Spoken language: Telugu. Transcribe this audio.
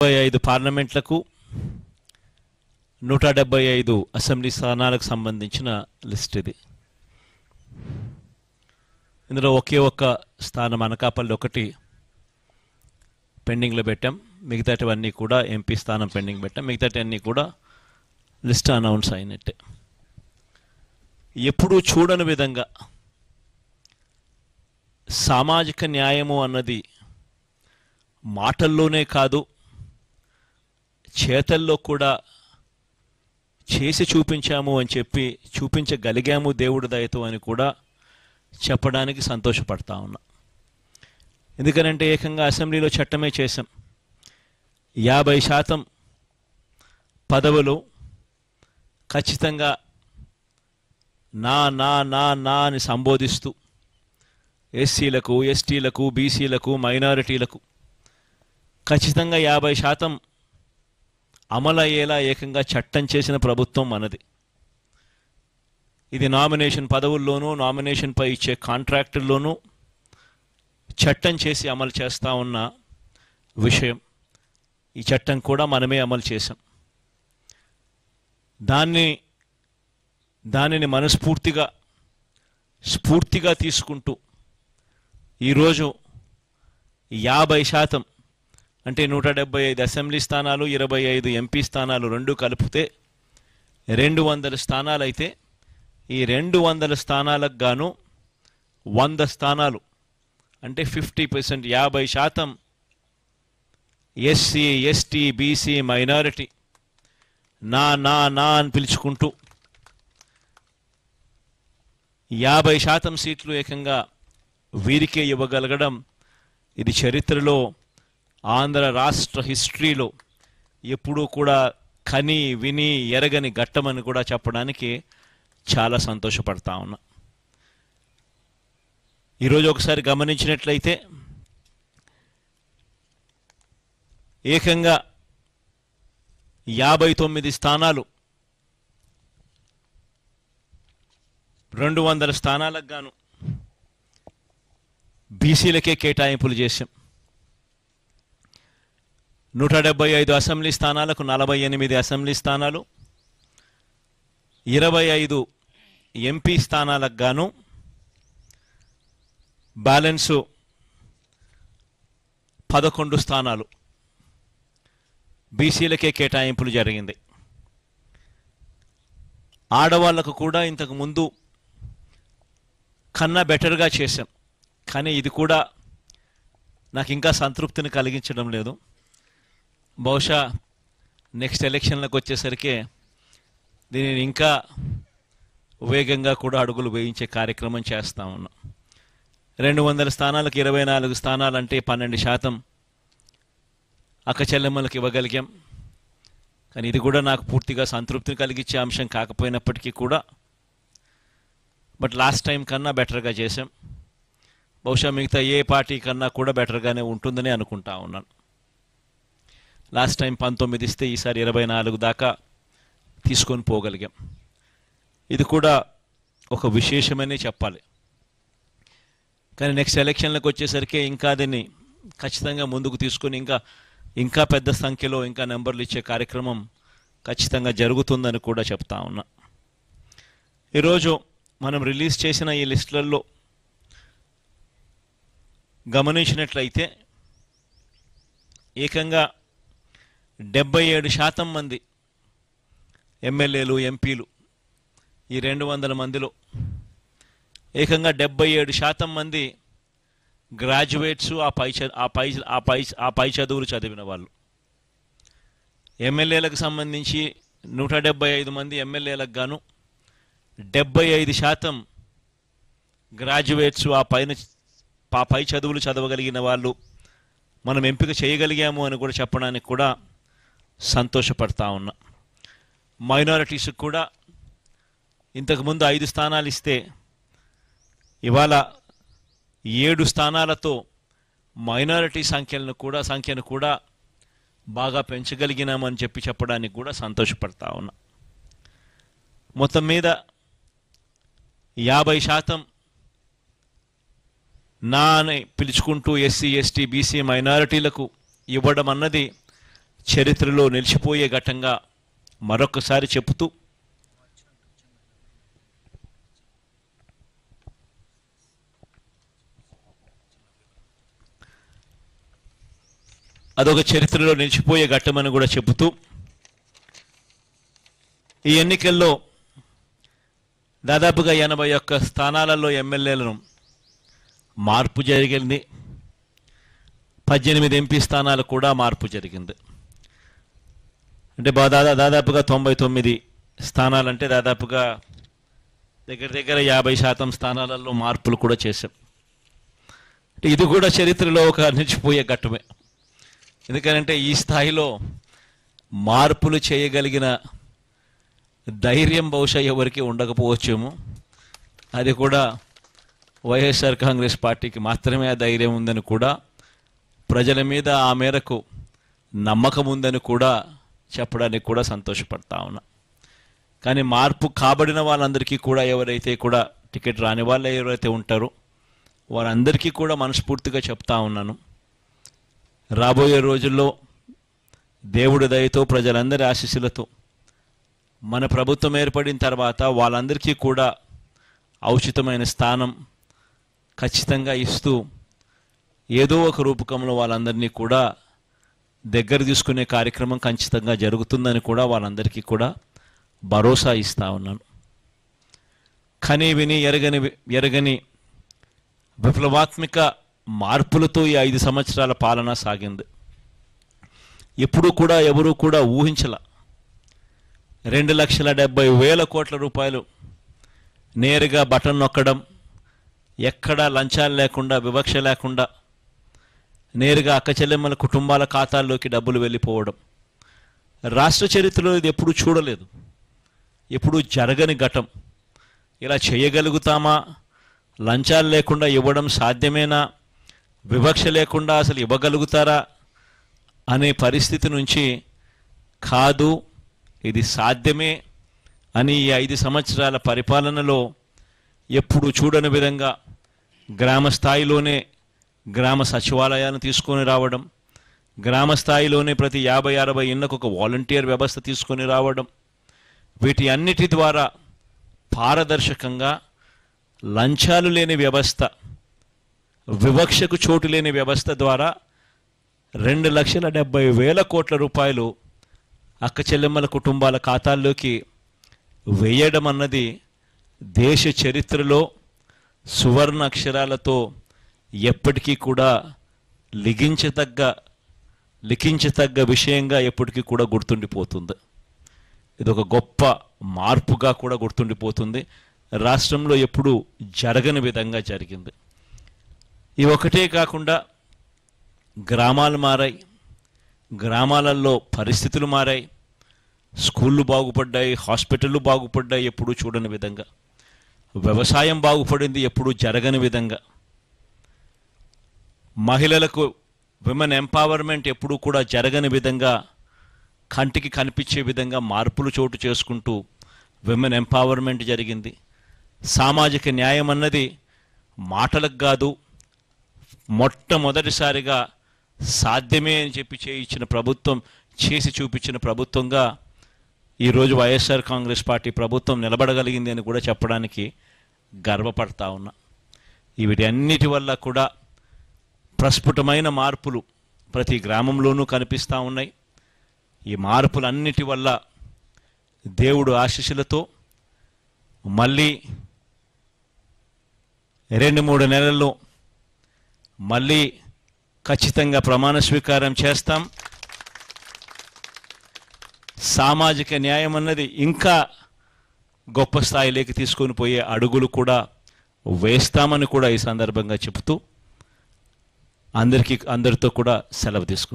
175 పార్లమెంట్లకు 175 అసెంబ్లీ స్థానాలకు సంబంధించిన లిస్ట్ ఇది. ఇందులో ఒకే ఒక్క స్థానం అనకాపల్లి ఒకటి పెండింగ్లో పెట్టాం. మిగతాటివన్నీ కూడా ఎంపీ స్థానం పెండింగ్ పెట్టాం. మిగతాటివన్నీ కూడా లిస్ట్ అనౌన్స్ అయినట్టే. ఎప్పుడూ చూడని విధంగా సామాజిక న్యాయము అన్నది మాటల్లోనే కాదు, చేతల్లో కూడా చేసి చూపించాము అని చెప్పి చూపించగలిగాము దేవుడి దయతో అని కూడా చెప్పడానికి సంతోషపడతా ఉన్నా. ఎందుకనంటే ఏకంగా అసెంబ్లీలో చట్టమే చేశాం. 50% పదవులు ఖచ్చితంగా నా నా నా నా అని సంబోధిస్తూ ఎస్సీలకు, ఎస్టీలకు, బీసీలకు, మైనారిటీలకు ఖచ్చితంగా 50% అమలయ్యేలా ఏకంగా చట్టం చేసిన ప్రభుత్వం మనది. ఇది నామినేషన్ పదవుల్లోనూ, నామినేషన్పై ఇచ్చే కాంట్రాక్టుల్లోనూ చట్టం చేసి అమలు చేస్తూ ఉన్న విషయం. ఈ చట్టం కూడా మనమే అమలు చేశాం. దానిని మనస్ఫూర్తిగా స్ఫూర్తిగా తీసుకుంటూ ఈరోజు 50% అంటే 175 అసెంబ్లీ స్థానాలు, 25 ఎంపీ స్థానాలు రెండు కలిపితే 200 స్థానాలు అయితే ఈ 200 స్థానాలకు గాను 100 స్థానాలు అంటే 50%, 50% ఎస్సీ, ఎస్టీ, బీసీ, మైనారిటీ నా నా నా అని పిలుచుకుంటూ 50% సీట్లు ఏకంగా వీరికే ఇవ్వగలగడం ఇది చరిత్రలో, ఆంధ్ర రాష్ట్ర హిస్టరీలో ఎప్పుడూ కూడా కని విని ఎరగని ఘట్టమని కూడా చెప్పడానికి చాలా సంతోషపడతా ఉన్నా. ఈరోజు ఒకసారి గమనించినట్లయితే ఏకంగా 59 స్థానాలు 200 స్థానాలకు గాను బీసీలకే కేటాయింపులు చేశాం. 175 అసెంబ్లీ స్థానాలకు 48 అసెంబ్లీ స్థానాలు, 25 ఎంపీ స్థానాలకు గాను బ్యాలెన్సు 11 స్థానాలు బీసీలకే కేటాయింపులు జరిగింది. ఆడవాళ్లకు కూడా ఇంతకు ముందు కన్నా బెటర్గా చేశాం. కానీ ఇది కూడా నాకు ఇంకా సంతృప్తిని కలిగించడం లేదు. బహుశా నెక్స్ట్ ఎలక్షన్లకు వచ్చేసరికి దీనిని ఇంకా వేగంగా కూడా అడుగులు వేయించే కార్యక్రమం చేస్తూ ఉన్నాం. 200 స్థానాలకు 24 స్థానాలంటే 12% అక్క చెల్లెమ్మలకు ఇవ్వగలిగాం. కానీ ఇది కూడా నాకు పూర్తిగా సంతృప్తిని కలిగించే అంశం కాకపోయినప్పటికీ కూడా లాస్ట్ టైం కన్నా బెటర్గా చేశాం. బహుశా మిగతా ఏ పార్టీ కన్నా కూడా బెటర్గానే ఉంటుందని అనుకుంటా ఉన్నాను. లాస్ట్ టైం 19 ఇస్తే ఈసారి 24 దాకా తీసుకొని పోగలిగాం. ఇది కూడా ఒక విశేషమనే చెప్పాలి. కానీ నెక్స్ట్ ఎలక్షన్లకు వచ్చేసరికి ఇంకా దీన్ని ఖచ్చితంగా ముందుకు తీసుకొని ఇంకా పెద్ద సంఖ్యలో ఇంకా నెంబర్లు ఇచ్చే కార్యక్రమం ఖచ్చితంగా జరుగుతుందని కూడా చెప్తా ఉన్నా. ఈరోజు మనం రిలీజ్ చేసిన ఈ లిస్టులలో గమనించినట్లయితే ఏకంగా 77% మంది ఎమ్మెల్యేలు, ఎంపీలు ఈ 200 మందిలో ఏకంగా 77% మంది గ్రాడ్యుయేట్స్, ఆ పై చదువులు చదివిన వాళ్ళు. ఎమ్మెల్యేలకు సంబంధించి 175 మంది ఎమ్మెల్యేలకు గాను 75% గ్రాడ్యుయేట్స్, ఆ పై చదువులు చదవగలిగిన వాళ్ళు మనం ఎంపిక చేయగలిగాము అని కూడా చెప్పడానికి కూడా సంతోషపడతా ఉన్నా. మైనారిటీస్కి కూడా ఇంతకుముందు 5 స్థానాలు ఇస్తే ఇవాళ 7 స్థానాలతో మైనారిటీ సంఖ్యను కూడా బాగా పెంచగలిగినామని చెప్పడానికి కూడా సంతోషపడతా ఉన్నా. మొత్తం మీద 50% నా అని పిలుచుకుంటూ ఎస్సీ, ఎస్టీ, బీసీ, మైనారిటీలకు ఇవ్వడం అన్నది చరిత్రలో నిలిచిపోయే ఘట్టంగా మరొకసారి చెబుతూ అదొక చరిత్రలో నిలిచిపోయే ఘట్టమని కూడా చెబుతూ ఈ ఎన్నికల్లో దాదాపుగా 81 స్థానాలలో ఎమ్మెల్యేలను మార్పు జరిగింది. 18 ఎంపీ స్థానాలు కూడా మార్పు జరిగింది. అంటే దాదాపుగా 99 స్థానాలంటే దాదాపుగా దగ్గర 50% స్థానాలలో మార్పులు కూడా చేశాం. అంటే ఇది కూడా చరిత్రలో ఒక నిలిచిపోయే ఘట్టమే. ఎందుకంటే ఈ స్థాయిలో మార్పులు చేయగలిగిన ధైర్యం బహుశా ఎవరికి ఉండకపోవచ్చేమో. అది కూడా వైఎస్ఆర్ కాంగ్రెస్ పార్టీకి మాత్రమే ఆ ధైర్యం ఉందని కూడా, ప్రజల మీద ఆ మేరకు నమ్మకం ఉందని కూడా చెప్పడానికి కూడా సంతోషపడతా ఉన్నా. కానీ మార్పు కాబడిన వాళ్ళందరికీ కూడా, ఎవరైతే కూడా టికెట్ రాని వాళ్ళు ఎవరైతే ఉంటారో వారందరికీ కూడా మనస్ఫూర్తిగా చెప్తా ఉన్నాను, రాబోయే రోజుల్లో దేవుడి దయతో ప్రజలందరి ఆశీస్సులతో మన ప్రభుత్వం ఏర్పడిన తర్వాత వాళ్ళందరికీ కూడా ఔచితమైన స్థానం ఖచ్చితంగా ఇస్తూ ఏదో ఒక రూపకంలో వాళ్ళందరినీ కూడా దగ్గర తీసుకునే కార్యక్రమం ఖచ్చితంగా జరుగుతుందని కూడా వాళ్ళందరికీ కూడా భరోసా ఇస్తా ఉన్నాను. కని విని ఎరగని విప్లవాత్మక మార్పులతో ఈ 5 సంవత్సరాల పాలన సాగింది. ఎప్పుడూ కూడా ఎవరూ కూడా ఊహించల 2,70,000 కోట్ల రూపాయలు నేరుగా బటన్ నొక్కడం, ఎక్కడా లంచాలు లేకుండా, వివక్ష లేకుండా నేరుగా అక్కచెల్లెమ్మల కుటుంబాల ఖాతాల్లోకి డబ్బులు వెళ్ళిపోవడం రాష్ట్ర చరిత్రలో ఇది ఎప్పుడూ చూడలేదు, ఎప్పుడూ జరగని ఘటం. ఇలా చేయగలుగుతామా? లంచాలు లేకుండా ఇవ్వడం సాధ్యమేనా? వివక్ష లేకుండా అసలు ఇవ్వగలుగుతారా అనే పరిస్థితి నుంచి కాదు, ఇది సాధ్యమే అని ఈ 5 సంవత్సరాల పరిపాలనలో ఎప్పుడు చూడని విధంగా గ్రామ స్థాయిలోనే గ్రామ సచివాలయాలను తీసుకొని రావడం, గ్రామ స్థాయిలోనే ప్రతి 50-60 ఇళ్లకు ఒక వాలంటీర్ వ్యవస్థ తీసుకొని రావడం, వీటి అన్నిటి ద్వారా పారదర్శకంగా లంచాలు లేని వ్యవస్థ, వివక్షకు చోటు లేని వ్యవస్థ ద్వారా 2,70,000 కోట్ల రూపాయలు అక్క చెల్లెమ్మల కుటుంబాల ఖాతాల్లోకి వేయడం అన్నది దేశ చరిత్రలో సువర్ణ అక్షరాలతో ఎప్పటికీ కూడా లిఖించతగ్గ విషయంగా ఎప్పటికీ కూడా గుర్తుండిపోతుంది. ఇది ఒక గొప్ప మార్పుగా కూడా గుర్తుండిపోతుంది. రాష్ట్రంలో ఎప్పుడూ జరగని విధంగా జరిగింది. ఈ ఒకటే కాకుండా గ్రామాలు మారాయి, గ్రామాలలో పరిస్థితులు మారాయి, స్కూళ్ళు బాగుపడ్డాయి, హాస్పిటళ్ళు బాగుపడ్డాయి ఎప్పుడూ చూడని విధంగా, వ్యవసాయం బాగుపడింది ఎప్పుడూ జరగని విధంగా, మహిళలకు విమెన్ ఎంపవర్మెంట్ ఎప్పుడూ కూడా జరగని విధంగా, కంటికి కనిపించే విధంగా మార్పులు చోటు చేసుకుంటూ విమెన్ ఎంపవర్మెంట్ జరిగింది. సామాజిక న్యాయం అన్నది మాటలకు కాదు, మొట్టమొదటిసారిగా సాధ్యమే అని చెప్పి చేసి చూపించిన ప్రభుత్వంగా ఈరోజు వైఎస్ఆర్ కాంగ్రెస్ పార్టీ ప్రభుత్వం నిలబడగలిగింది అని కూడా చెప్పడానికి గర్వపడతా ఉన్నా. వీటి అన్నిటి వల్ల కూడా ప్రస్ఫుటమైన మార్పులు ప్రతి గ్రామంలోనూ కనిపిస్తూ ఉన్నాయి. ఈ మార్పులన్నిటి వల్ల దేవుడు ఆశీస్సులతో మళ్ళీ 2-3 నెలల్లో మళ్ళీ ఖచ్చితంగా ప్రమాణ స్వీకారం చేస్తాం. సామాజిక న్యాయం అన్నది ఇంకా గొప్ప స్థాయిలోకి తీసుకొని పోయే అడుగులు కూడా వేస్తామని కూడా ఈ సందర్భంగా చెబుతూ అందరితో కూడా సెలవు తీసుకుంటాం.